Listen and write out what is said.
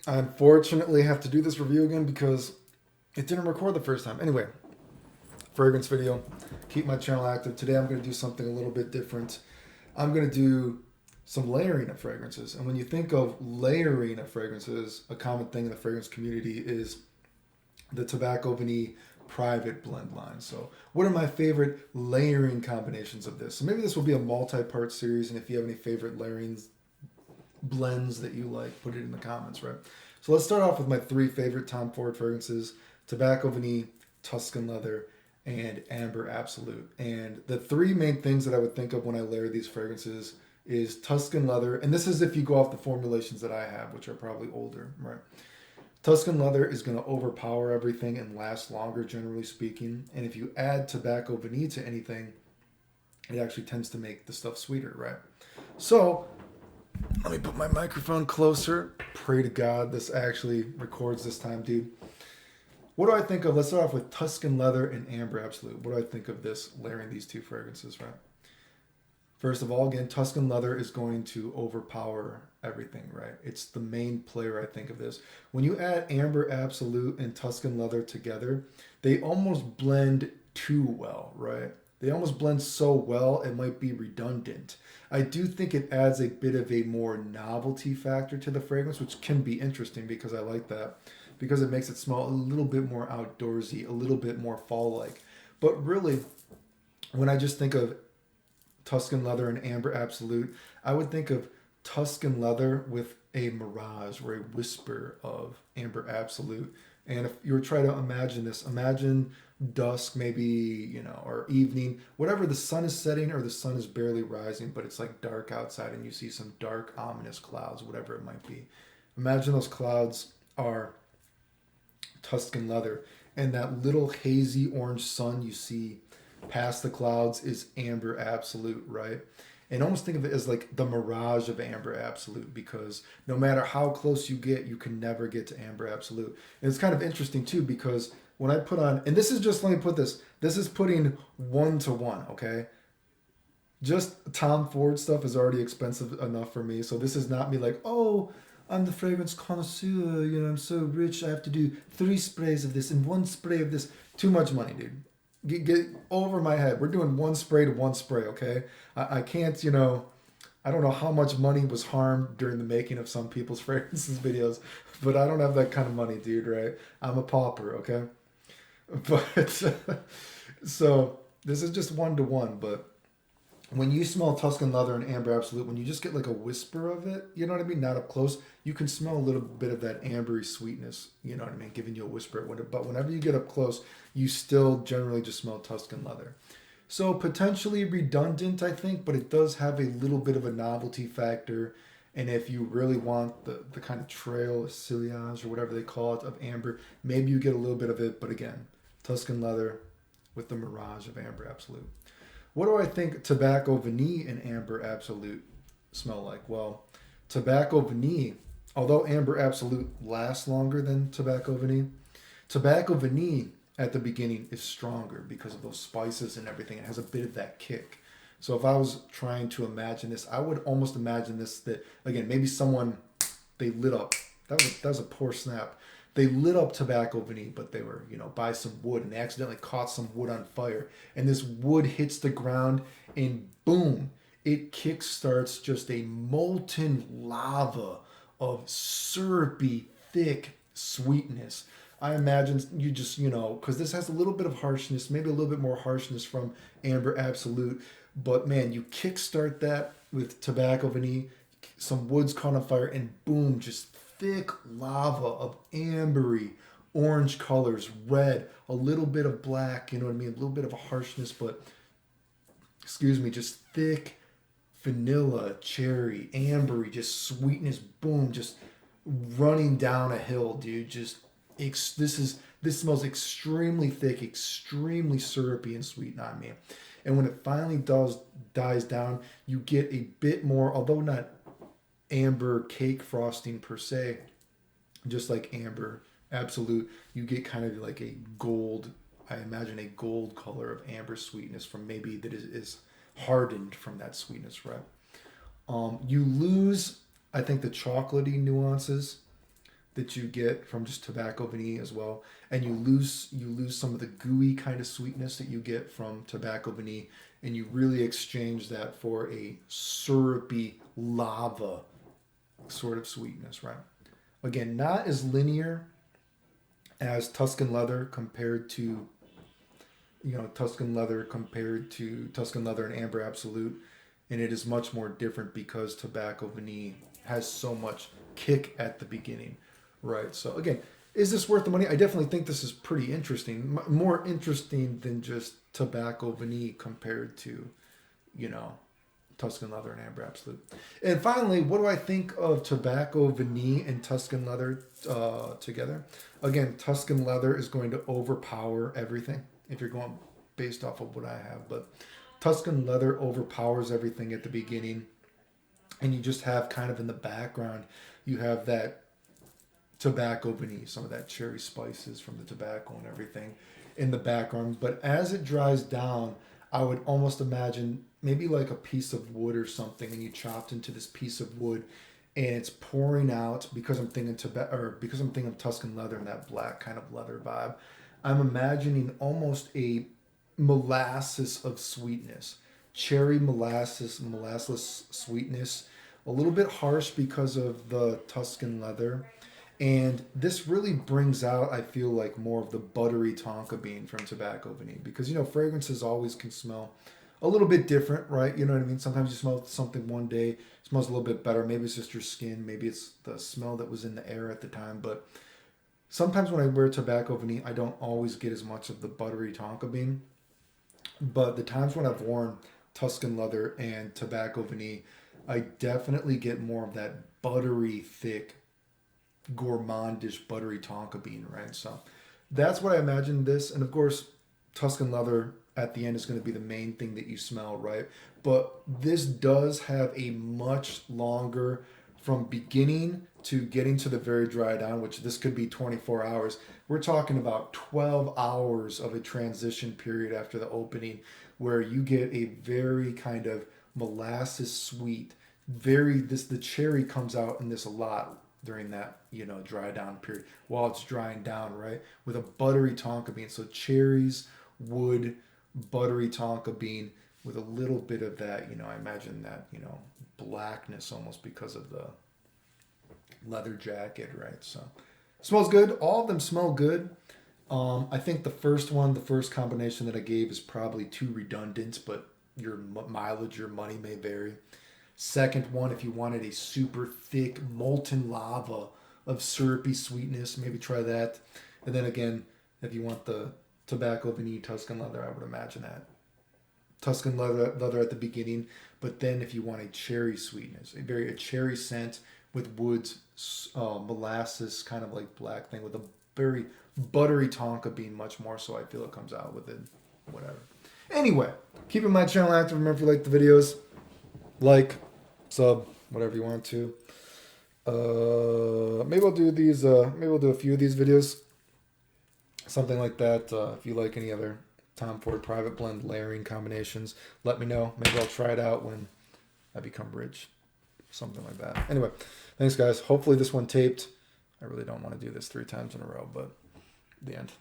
I unfortunately have to do this review again because it didn't record the first time. Anyway, fragrance video. Keep my channel active. Today I'm going to do something a little bit different. I'm going to do some layering of fragrances. And when you think of layering of fragrances, a common thing in the fragrance community is the Tobacco Vanille private blend line. So, what are my favorite layering combinations of this? So, maybe this will be a multi part series. And if you have any favorite layering blends that you like, put it in the comments, right? So let's start off with my three favorite Tom Ford fragrances: Tobacco Vanille, Tuscan Leather, and Amber Absolute. And the three main things that I would think of when I layer these fragrances is Tuscan Leather, and this is if you go off the formulations that I have, which are probably older, right? Tuscan Leather is going to overpower everything and last longer, generally speaking. And if you add Tobacco Vanille to anything, it actually tends to make the stuff sweeter, right? So let me put my microphone closer. Pray to God this actually records this time, dude. What do I think of? Let's start off with Tuscan Leather and Amber Absolute. What do I think of this layering these two fragrances, right? First of all, again, Tuscan Leather is going to overpower everything, right? It's the main player, I think, of this. When you add Amber Absolute and Tuscan Leather together, they almost blend too well, right? They almost blend so well it might be redundant. I do think it adds a bit of a more novelty factor to the fragrance, which can be interesting because I like that. Because it makes it smell a little bit more outdoorsy, a little bit more fall-like. But really, when I just think of Tuscan Leather and Amber Absolute, I would think of Tuscan Leather with a mirage or a whisper of Amber Absolute. And if you were trying to imagine this, imagine dusk, maybe, or evening, whatever, the sun is setting or the sun is barely rising, but it's like dark outside and you see some dark, ominous clouds, whatever it might be. Imagine those clouds are Tuscan Leather, and that little hazy orange sun you see past the clouds is Amber Absolute, right? And almost think of it as like the mirage of Amber Absolute because no matter how close you get, you can never get to Amber Absolute. And it's kind of interesting too because when I put on, and this is just, let me put this is putting 1 to 1, okay? Just Tom Ford stuff is already expensive enough for me. So this is not me like, oh, I'm the fragrance connoisseur. I'm so rich. I have to do 3 sprays of this and 1 spray of this. Too much money, dude. Get over my head. We're doing 1 spray to 1 spray, okay? I can't, I don't know how much money was harmed during the making of some people's fragrances videos, but I don't have that kind of money, dude, right? I'm a pauper, okay? But so this is just 1 to 1, but when you smell Tuscan Leather and Amber Absolute, when you just get like a whisper of it, you know what I mean? Not up close, you can smell a little bit of that ambery sweetness, you know what I mean? Giving you a whisper. But whenever you get up close, you still generally just smell Tuscan Leather. So potentially redundant, I think, but it does have a little bit of a novelty factor. And if you really want the kind of trail, sillage, or whatever they call it, of amber, maybe you get a little bit of it. But again, Tuscan Leather with the mirage of Amber Absolute. What do I think Tobacco Vanille and Amber Absolute smell like? Well, Tobacco Vanille, although Amber Absolute lasts longer than Tobacco Vanille at the beginning is stronger because of those spices and everything. It has a bit of that kick. So if I was trying to imagine this, I would almost imagine this that, again, maybe someone, they lit up. That was a poor snap. They lit up Tobacco Vanille, but they were, by some wood, and they accidentally caught some wood on fire. And this wood hits the ground, and boom, it kickstarts just a molten lava of syrupy, thick sweetness. I imagine you just, because this has a little bit of harshness, maybe a little bit more harshness from Amber Absolute. But man, you kickstart that with Tobacco Vanille, some wood's caught on fire, and boom, just thick lava of ambery orange colors, red, a little bit of black, you know what I mean? A little bit of a harshness, but excuse me, just thick vanilla, cherry, ambery, just sweetness, boom, just running down a hill, dude. Just this smells extremely thick, extremely syrupy and sweet on me. And when it finally does dies down, you get a bit more, although not amber cake frosting per se, just like Amber Absolute, you get kind of like a gold, I imagine a gold color of amber sweetness from maybe that is hardened from that sweetness, right? You lose, I think, the chocolatey nuances that you get from just tobacco vanille as well, and you lose some of the gooey kind of sweetness that you get from tobacco vanille, and you really exchange that for a syrupy lava sort of sweetness, right? Again, not as linear as Tuscan leather compared to Tuscan leather and Amber Absolute, and it is much more different because tobacco vanille has so much kick at the beginning, right? So again, is this worth the money? I definitely think this is pretty interesting, more interesting than just tobacco vanille compared to, Tuscan leather and Amber Absolute. And finally, what do I think of tobacco vanille and Tuscan leather together? Again, Tuscan leather is going to overpower everything if you're going based off of what I have, but Tuscan leather overpowers everything at the beginning, and you just have kind of in the background, you have that tobacco vanille, some of that cherry spices from the tobacco and everything in the background. But as it dries down, I would almost imagine maybe like a piece of wood or something, and you chopped into this piece of wood, and it's pouring out because I'm thinking Tuscan leather and that black kind of leather vibe. I'm imagining almost a molasses of sweetness, cherry molasses sweetness, a little bit harsh because of the Tuscan leather. And this really brings out, I feel like, more of the buttery tonka bean from tobacco vanille, because fragrances always can smell a little bit different, right? You know what I mean? Sometimes you smell something one day, it smells a little bit better. Maybe it's just your skin, maybe it's the smell that was in the air at the time. But sometimes when I wear tobacco vanille, I don't always get as much of the buttery tonka bean. But the times when I've worn Tuscan leather and tobacco vanille, I definitely get more of that buttery, thick, gourmandish, buttery tonka bean, right? So that's what I imagine this. And of course, Tuscan leather at the end is going to be the main thing that you smell, right? But this does have a much longer from beginning to getting to the very dry down, which this could be 24 hours. We're talking about 12 hours of a transition period after the opening, where you get a very kind of molasses sweet, the cherry comes out in this a lot during that dry down period while it's drying down, right, with a buttery tonka bean. So cherries, wood, buttery tonka bean with a little bit of that, I imagine that blackness almost because of the leather jacket, right? So smells good. All of them smell good. I think the first combination that I gave is probably too redundant, but your mileage, your money may vary. Second one, if you wanted a super thick molten lava of syrupy sweetness, maybe try that. And then again, if you want the tobacco vanille Tuscan leather, I would imagine that Tuscan leather at the beginning. But then if you want a cherry sweetness, a cherry scent with woods, molasses, kind of like black thing with a very buttery tonka bean, much more so I feel it comes out with it, whatever. Anyway, keeping my channel active. Remember, if you like the videos, like, sub, whatever you want to. Maybe I'll do these. Maybe we'll do a few of these videos, something like that. If you like any other Tom Ford private blend layering combinations, let me know. Maybe I'll try it out when I become rich, something like that. Anyway, thanks guys. Hopefully this one taped. I really don't want to do this 3 times in a row, but the end.